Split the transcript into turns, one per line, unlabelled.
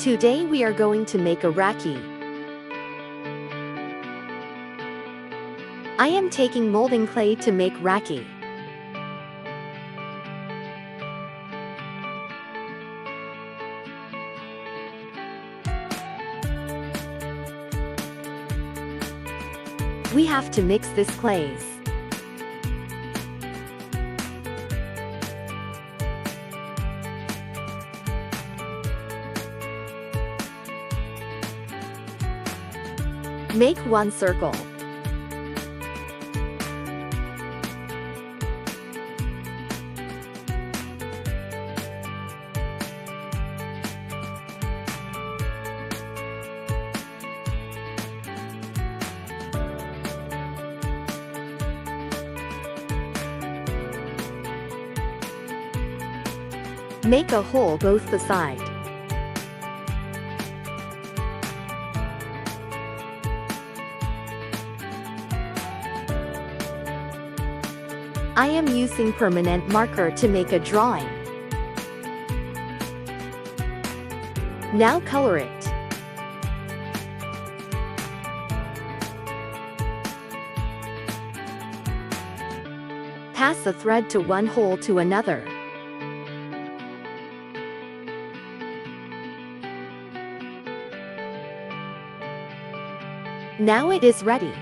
Today we are going to make a rakhi. I am taking molding clay to make rakhi. We have to mix this clays. Make one circle. Make a hole both the side. I am using permanent marker to make a drawing. Now color it. Pass a thread to one hole to another. Now it is ready.